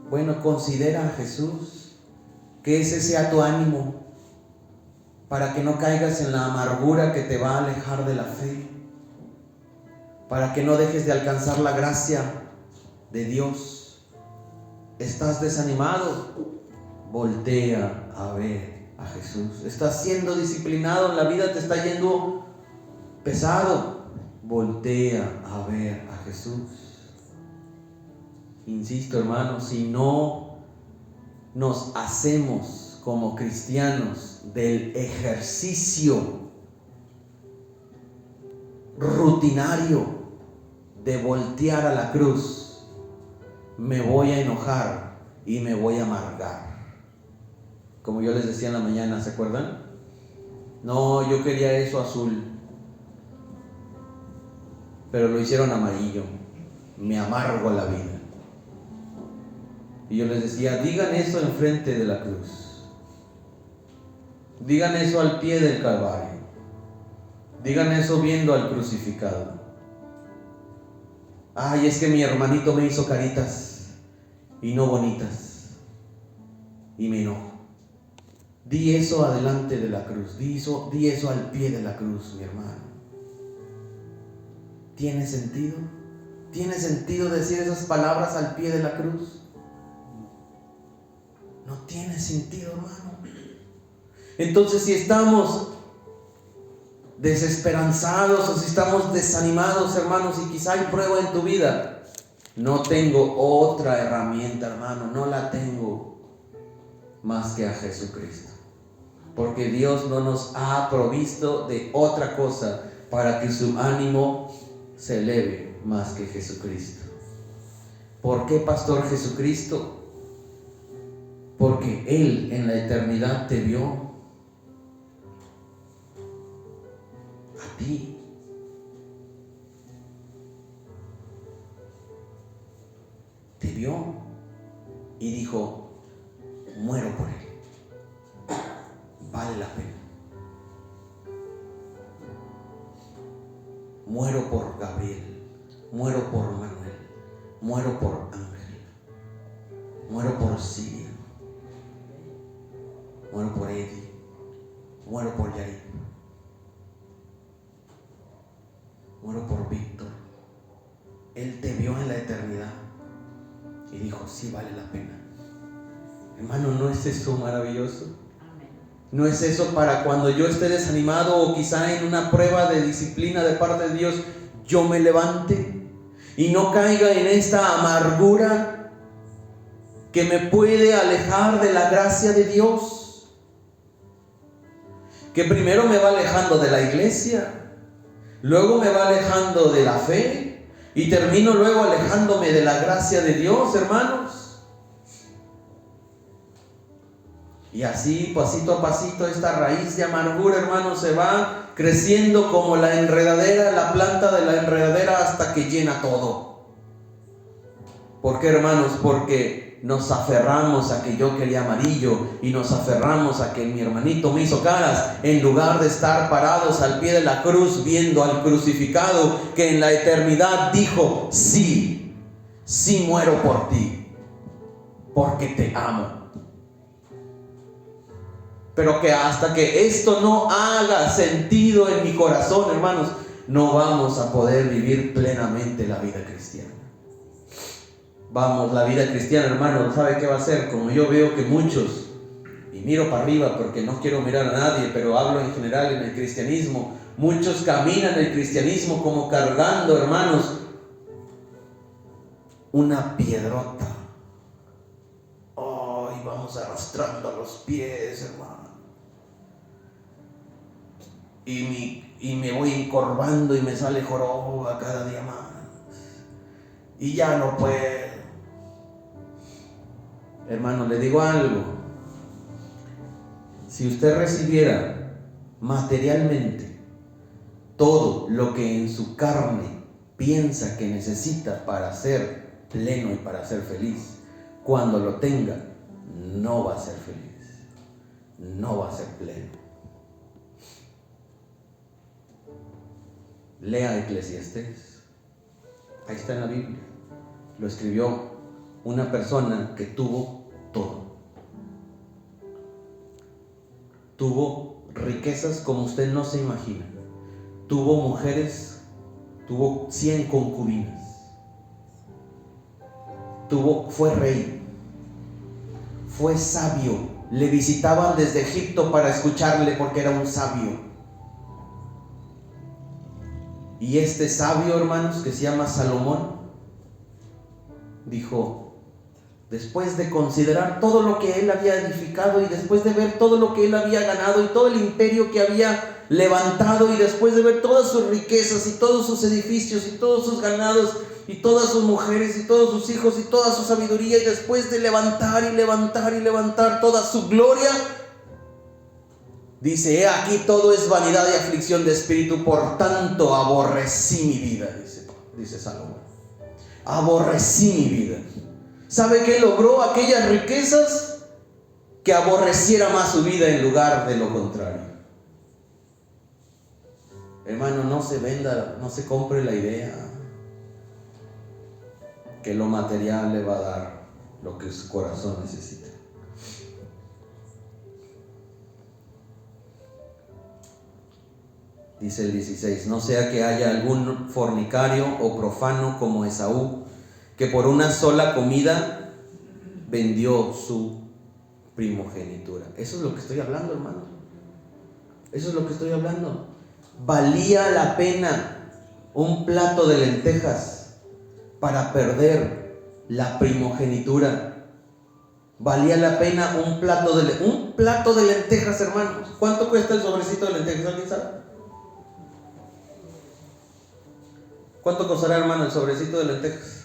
Bueno, considera a Jesús, que ese sea tu ánimo, para que no caigas en la amargura que te va a alejar de la fe, para que no dejes de alcanzar la gracia de Dios. ¿Estás desanimado? Voltea a ver a Jesús. ¿Estás siendo disciplinado? La vida te está yendo pesado. Voltea a ver a Jesús. Insisto, hermanos, si no nos hacemos como cristianos del ejercicio rutinario de voltear a la cruz, me voy a enojar y me voy a amargar. Como yo les decía en la mañana, ¿se acuerdan? No, yo quería eso azul, pero lo hicieron amarillo. Me amargo la vida. Y yo les decía: digan eso enfrente de la cruz. Digan eso al pie del Calvario. Digan eso viendo al crucificado. Ay, es que mi hermanito me hizo caritas y no bonitas, y me enojo. Di eso adelante de la cruz. Di eso al pie de la cruz, mi hermano. ¿Tiene sentido? ¿Tiene sentido decir esas palabras al pie de la cruz? No tiene sentido, hermano. Entonces, si estamos desesperanzados o si estamos desanimados, hermanos, y quizá hay prueba en tu vida, no tengo otra herramienta, hermano, no la tengo más que a Jesucristo. Porque Dios no nos ha provisto de otra cosa para que su ánimo se eleve más que Jesucristo. ¿Por qué, pastor? Jesucristo? Porque Él en la eternidad te vio a ti. Te vio y dijo: muero por Él. Vale la pena. Muero por Gabriel, muero por Manuel, muero por Ángel, muero por Siria, muero por Eddie, muero por Yair, muero por Víctor. Él te vio en la eternidad y dijo: sí vale la pena. Hermano, ¿no es eso maravilloso? ¿No es eso para cuando yo esté desanimado o quizá en una prueba de disciplina de parte de Dios, yo me levante y no caiga en esta amargura que me puede alejar de la gracia de Dios? Que primero me va alejando de la iglesia, luego me va alejando de la fe y termino luego alejándome de la gracia de Dios, hermanos. Y así, pasito a pasito, esta raíz de amargura, hermanos, se va creciendo como la enredadera, la planta de la enredadera, hasta que llena todo. ¿Por qué, hermanos? Porque nos aferramos a que yo quería amarillo y nos aferramos a que mi hermanito me hizo caras, en lugar de estar parados al pie de la cruz viendo al crucificado que en la eternidad dijo: sí, sí muero por ti, porque te amo. Pero que hasta que esto no haga sentido en mi corazón, hermanos, no vamos a poder vivir plenamente la vida cristiana. Vamos, la vida cristiana, hermano, ¿sabe qué va a ser? Como yo veo que muchos, y miro para arriba porque no quiero mirar a nadie, pero hablo en general en el cristianismo, muchos caminan el cristianismo como cargando, hermanos, una piedrota. Ay, vamos arrastrando a los pies, hermano. Y me voy encorvando y me sale joroba cada día más. Y ya no puedo. Hermano, le digo algo. Si usted recibiera materialmente todo lo que en su carne piensa que necesita para ser pleno y para ser feliz, cuando lo tenga, no va a ser feliz, no va a ser pleno. Lea Eclesiastés, ahí está en la Biblia. Lo escribió una persona que tuvo todo. Tuvo riquezas como usted no se imagina. Tuvo mujeres, tuvo 100 concubinas. Fue rey, fue sabio. Le visitaban desde Egipto para escucharle porque era un sabio. Y este sabio, hermanos, que se llama Salomón, dijo, después de considerar todo lo que él había edificado y después de ver todo lo que él había ganado y todo el imperio que había levantado y después de ver todas sus riquezas y todos sus edificios y todos sus ganados y todas sus mujeres y todos sus hijos y toda su sabiduría, y después de levantar y levantar y levantar toda su gloria, dice, he aquí todo es vanidad y aflicción de espíritu, por tanto aborrecí mi vida, dice Salomón. Aborrecí mi vida. ¿Sabe qué logró aquellas riquezas? Que aborreciera más su vida en lugar de lo contrario. Hermano, no se venda, no se compre la idea que lo material le va a dar lo que su corazón necesita. Dice el 16, no sea que haya algún fornicario o profano como Esaú, que por una sola comida vendió su primogenitura. Eso es lo que estoy hablando, hermano. Eso es lo que estoy hablando. ¿Valía la pena un plato de lentejas para perder la primogenitura? ¿Valía la pena un plato de lentejas, hermanos? ¿Cuánto cuesta el sobrecito de lentejas? ¿Alguien sabe? ¿Cuánto costará, hermano, el sobrecito de lentejas?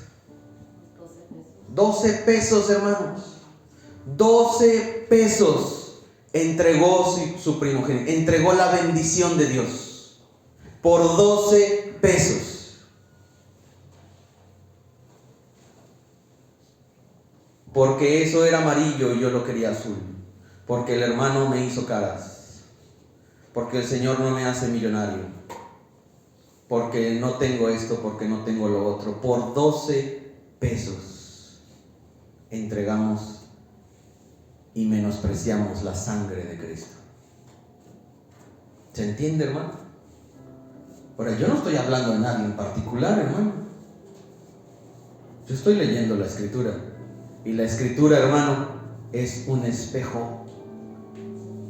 12 pesos, hermanos. 12 pesos entregó su primogénito, entregó la bendición de Dios por 12 pesos. Porque eso era amarillo y yo lo quería azul. Porque el hermano me hizo caras. Porque el Señor no me hace millonario. Porque no tengo esto, porque no tengo lo otro. Por 12 pesos entregamos y menospreciamos la sangre de Cristo. ¿Se entiende, hermano? Ahora, yo no estoy hablando de nadie en particular, hermano. Yo estoy leyendo la Escritura. Y la Escritura, hermano, es un espejo.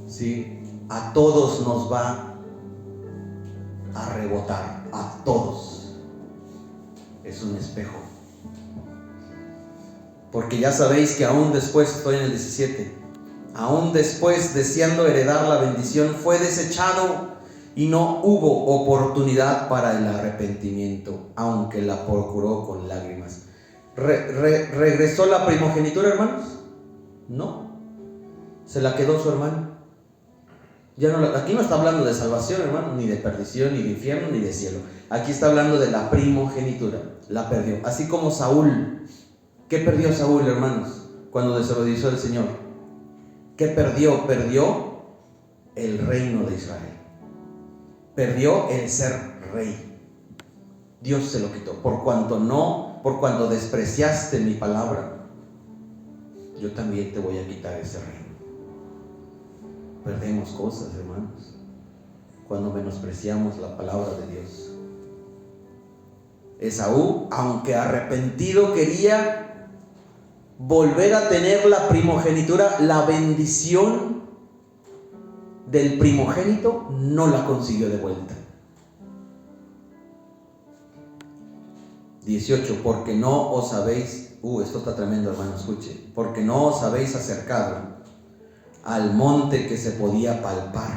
¿Sí? A todos nos va a rebotar. A todos. Es un espejo. Porque ya sabéis que aún después, estoy en el 17, aún después, deseando heredar la bendición, fue desechado y no hubo oportunidad para el arrepentimiento, aunque la procuró con lágrimas. ¿Regresó la primogenitura, hermanos? No. Se la quedó su hermano. Aquí no está hablando de salvación, hermano, ni de perdición, ni de infierno, ni de cielo. Aquí está hablando de la primogenitura. La perdió. Así como Saúl. ¿Qué perdió Saúl, hermanos, cuando desobedeció al Señor? ¿Qué perdió? Perdió el reino de Israel. Perdió el ser rey. Dios se lo quitó. Por cuanto despreciaste mi palabra, yo también te voy a quitar ese reino. Perdemos cosas, hermanos, cuando menospreciamos la palabra de Dios. Esaú, aunque arrepentido, quería volver a tener la primogenitura, la bendición del primogénito, no la consiguió de vuelta. 18, porque no os habéis, esto está tremendo, hermano, escuche, porque no os habéis acercado al monte que se podía palpar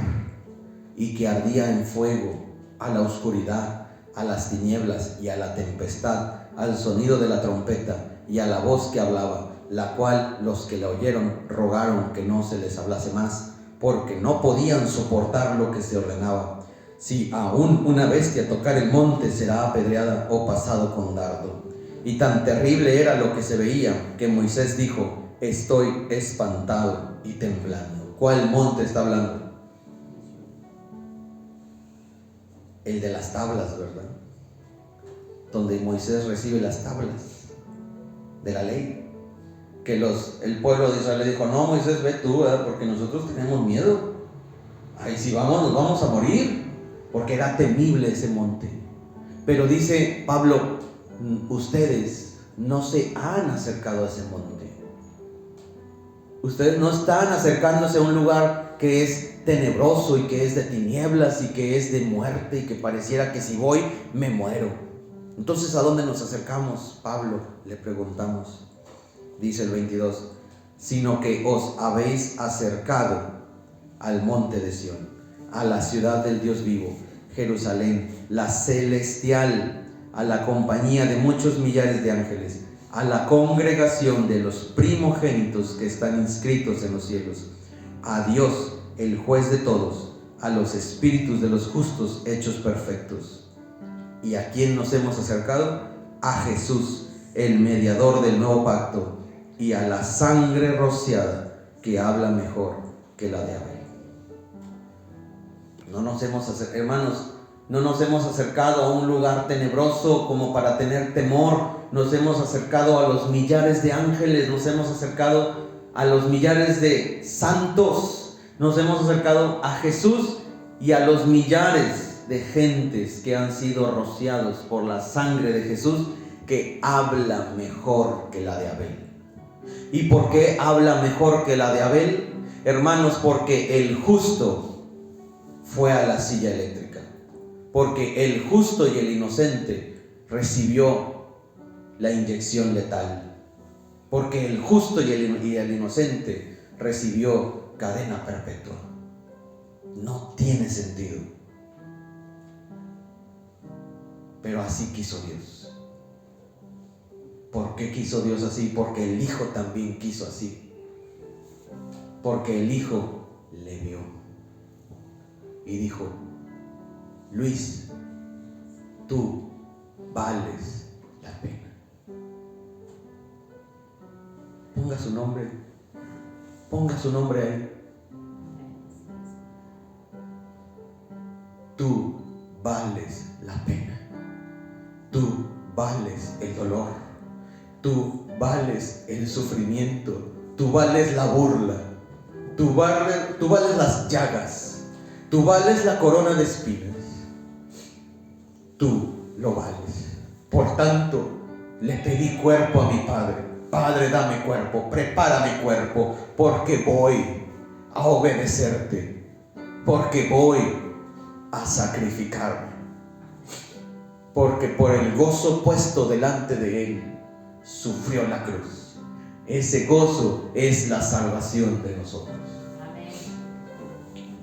y que ardía en fuego, a la oscuridad, a las tinieblas y a la tempestad, al sonido de la trompeta y a la voz que hablaba, la cual los que la oyeron rogaron que no se les hablase más, porque no podían soportar lo que se ordenaba. Si aún una bestia tocar el monte, será apedreada o pasado con dardo. Y tan terrible era lo que se veía, que Moisés dijo: estoy espantado y temblando. ¿Cuál monte está hablando? El de las tablas, ¿verdad? Donde Moisés recibe las tablas de la ley. Que el pueblo de Israel le dijo: no, Moisés, ve tú, ¿verdad? Porque nosotros tenemos miedo. Ahí si vamos, nos vamos a morir. Porque era temible ese monte. Pero dice Pablo: ustedes no se han acercado a ese monte. Ustedes no están acercándose a un lugar que es tenebroso y que es de tinieblas y que es de muerte y que pareciera que si voy me muero. Entonces, ¿a dónde nos acercamos, Pablo? Le preguntamos. Dice el 22, sino que os habéis acercado al monte de Sión, a la ciudad del Dios vivo, Jerusalén, la celestial, a la compañía de muchos millares de ángeles, a la congregación de los primogénitos que están inscritos en los cielos, a Dios, el juez de todos, a los espíritus de los justos hechos perfectos. ¿Y a quién nos hemos acercado? A Jesús, el mediador del nuevo pacto, y a la sangre rociada que habla mejor que la de Abel. Hermanos, no nos hemos acercado a un lugar tenebroso como para tener temor. Nos hemos acercado a los millares de ángeles, nos hemos acercado a los millares de santos, nos hemos acercado a Jesús y a los millares de gentes que han sido rociados por la sangre de Jesús, que habla mejor que la de Abel. ¿Y por qué habla mejor que la de Abel? Hermanos, porque el justo fue a la silla eléctrica. porque el justo y el inocente recibió la inyección letal, porque el justo y el inocente recibió cadena perpetua. No tiene sentido, pero así quiso Dios. ¿Por qué quiso Dios así? Porque el Hijo también quiso así, porque el Hijo le vio y dijo: Luis, tú vales la pena. Ponga su nombre ahí. Tú vales la pena. Tú vales el dolor. Tú vales el sufrimiento. Tú vales la burla. Tú vales las llagas. Tú vales la corona de espinas. Tú lo vales. Por tanto, le pedí cuerpo a mi Padre. Padre, dame cuerpo, prepara mi cuerpo, porque voy a obedecerte, porque voy a sacrificarme, porque por el gozo puesto delante de Él sufrió la cruz. Ese gozo es la salvación de nosotros. Amén.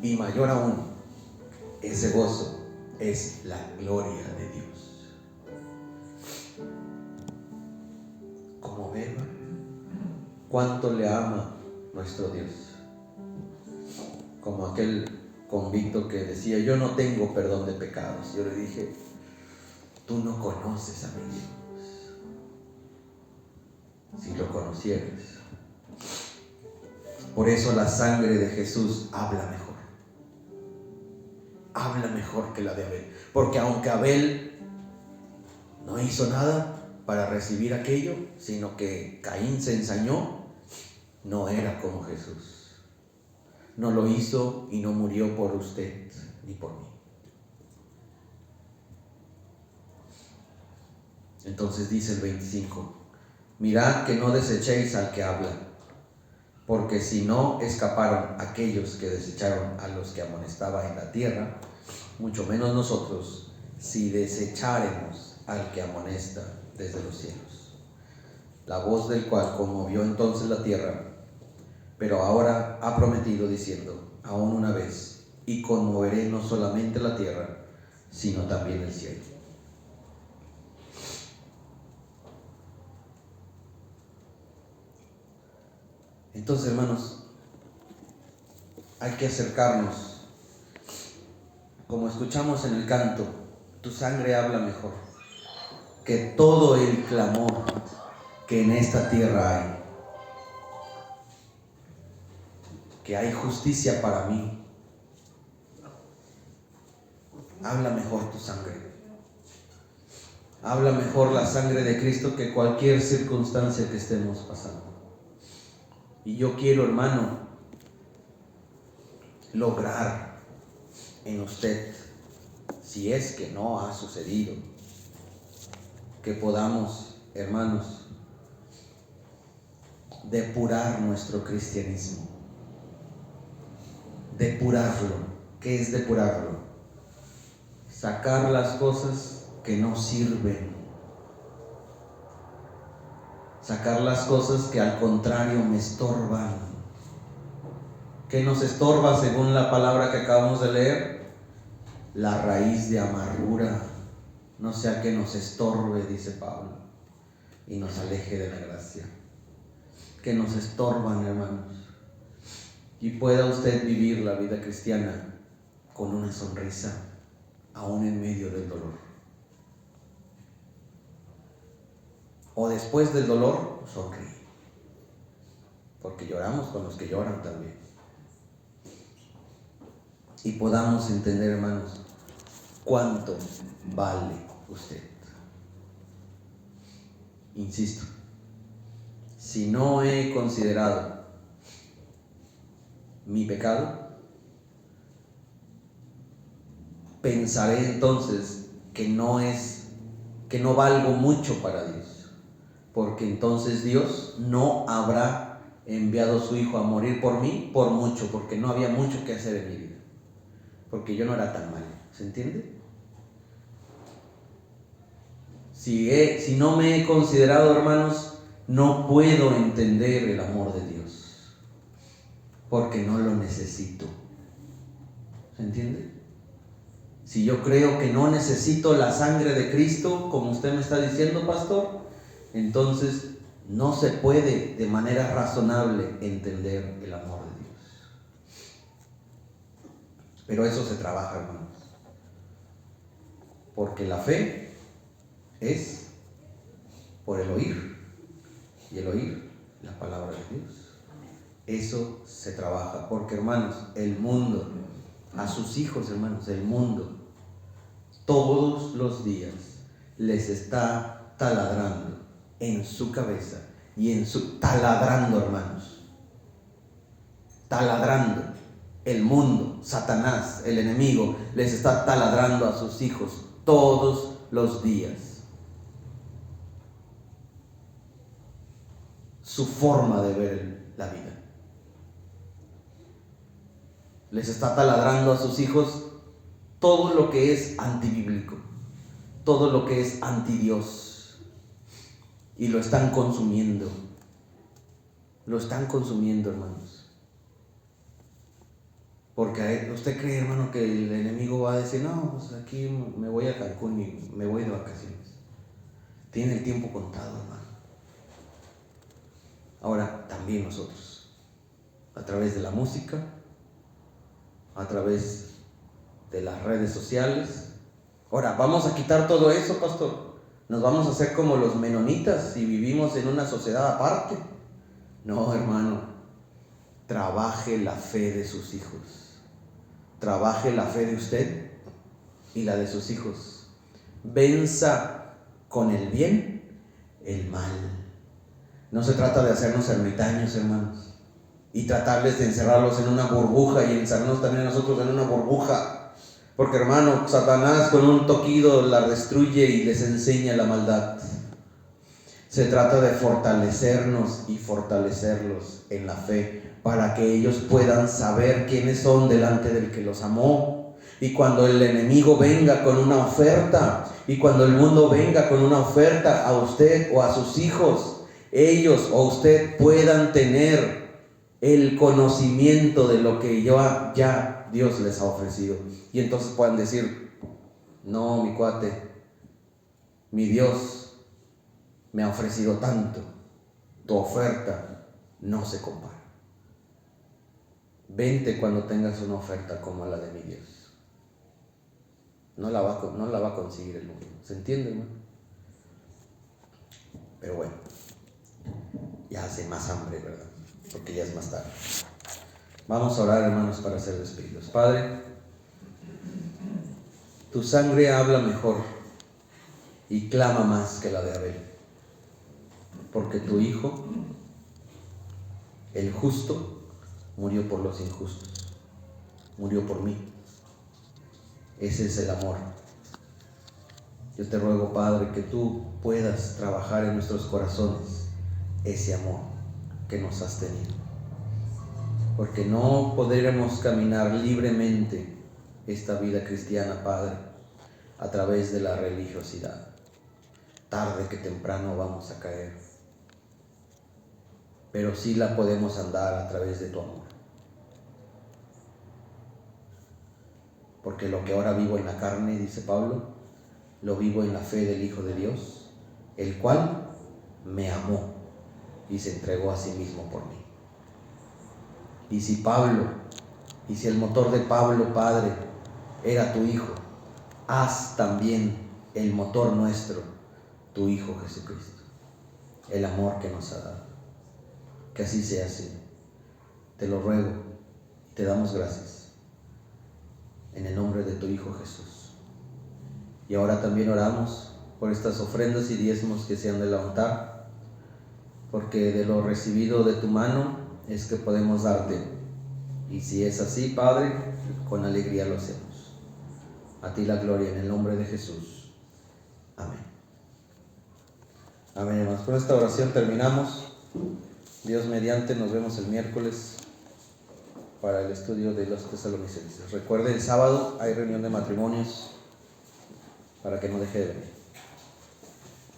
Y mayor aún, ese gozo es la gloria de Dios. Como ven, cuánto le ama nuestro Dios. Como aquel convicto que decía: yo no tengo perdón de pecados. Yo le dije: tú no conoces a mi Dios. Si lo conocieras. Por eso la sangre de Jesús habla mejor. Habla mejor que la de Abel. Porque aunque Abel no hizo nada para recibir aquello, sino que Caín se ensañó, no era como Jesús. No lo hizo y no murió por usted ni por mí. Entonces dice el 25: mirad que no desechéis al que habla, porque si no escaparon aquellos que desecharon a los que amonestaba en la tierra, mucho menos nosotros, si desecháremos al que amonesta desde los cielos. La voz del cual conmovió entonces la tierra, pero ahora ha prometido diciendo: aún una vez, y conmoveré no solamente la tierra, sino también el cielo. Entonces, hermanos, hay que acercarnos, como escuchamos en el canto: tu sangre habla mejor que todo el clamor que en esta tierra hay. Que hay justicia para mí. Habla mejor tu sangre. Habla mejor la sangre de Cristo que cualquier circunstancia que estemos pasando. Y yo quiero, hermano, lograr en usted, si es que no ha sucedido, que podamos, hermanos, depurar nuestro cristianismo. Depurarlo. ¿Qué es depurarlo? Sacar las cosas que no sirven. Sacar las cosas que al contrario me estorban. ¿Qué nos estorba según la palabra que acabamos de leer? La raíz de amargura. No sea que nos estorbe, dice Pablo, y nos aleje de la gracia. Que nos estorban, hermanos. Y pueda usted vivir la vida cristiana con una sonrisa, aún en medio del dolor. O después del dolor, sonríe. Porque lloramos con los que lloran también. Y podamos entender, hermanos, cuánto vale usted. Insisto, si no he considerado mi pecado, pensaré entonces que no valgo mucho para Dios, porque entonces Dios no habrá enviado a su Hijo a morir por mí por mucho, porque no había mucho que hacer en mi vida, porque yo no era tan malo, ¿se entiende? Si no me he considerado, hermanos, no puedo entender el amor de Dios, porque no lo necesito. ¿Se entiende? Si yo creo que no necesito la sangre de Cristo, como usted me está diciendo, pastor, entonces no se puede de manera razonable entender el amor de Dios. Pero eso se trabaja, hermanos. Porque la fe es por el oír, y el oír la palabra de Dios. Eso se trabaja, porque, hermanos, el mundo, a sus hijos, hermanos, el mundo, todos los días les está taladrando en su cabeza y en su... Taladrando, hermanos. Taladrando. El mundo, Satanás, el enemigo, les está taladrando a sus hijos todos los días. Su forma de ver la vida. Les está taladrando a sus hijos todo lo que es antibíblico, todo lo que es antidios, y lo están consumiendo. Lo están consumiendo, hermanos. Porque usted cree, hermano, que el enemigo va a decir, no, pues aquí me voy a Cancún y me voy de vacaciones. Tiene el tiempo contado, hermano. Ahora, también nosotros, a través de la música, a través de las redes sociales. Ahora, ¿vamos a quitar todo eso, pastor? ¿Nos vamos a hacer como los menonitas y vivimos en una sociedad aparte? No, hermano. Trabaje la fe de sus hijos. Trabaje la fe de usted y la de sus hijos. Venza con el bien el mal. No se trata de hacernos ermitaños, hermanos, y tratarles de encerrarlos en una burbuja y encerrarnos también nosotros en una burbuja. Porque, hermano, Satanás con un toquido la destruye y les enseña la maldad. Se trata de fortalecernos y fortalecerlos en la fe para que ellos puedan saber quiénes son delante del que los amó. Y cuando el enemigo venga con una oferta, y cuando el mundo venga con una oferta a usted o a sus hijos, ellos o usted puedan tener el conocimiento de lo que ya Dios les ha ofrecido. Y entonces puedan decir, no, mi cuate, mi Dios me ha ofrecido tanto, tu oferta no se compara. Vente cuando tengas una oferta como la de mi Dios. No la va a conseguir el mundo. ¿Se entiende, hermano? Pero bueno, ya hace más hambre, ¿verdad? Porque ya es más tarde. Vamos a orar, hermanos, para ser despedidos. Padre, tu sangre habla mejor y clama más que la de Abel. Porque tu Hijo, el justo, murió por los injustos. Murió por mí. Ese es el amor. Yo te ruego, Padre, que tú puedas trabajar en nuestros corazones ese amor que nos has tenido. Porque no podremos caminar libremente esta vida cristiana, Padre, a través de la religiosidad. Tarde que temprano vamos a caer. Pero sí la podemos andar a través de tu amor. Porque lo que ahora vivo en la carne, dice Pablo, lo vivo en la fe del Hijo de Dios, el cual me amó y se entregó a sí mismo por mí. Y si el motor de Pablo, Padre, era tu Hijo, haz también el motor nuestro, tu Hijo Jesucristo, el amor que nos ha dado. Que así sea, Señor. Te lo ruego y te damos gracias en el nombre de tu Hijo Jesús. Y ahora también oramos por estas ofrendas y diezmos que se han de levantar, porque de lo recibido de tu mano es que podemos darte. Y si es así, Padre, con alegría lo hacemos. A ti la gloria en el nombre de Jesús. Amén. Amén, hermanos. Con esta oración terminamos. Dios mediante, nos vemos el miércoles para el estudio de los Tesalonicenses. Recuerde, el sábado hay reunión de matrimonios para que no deje de venir.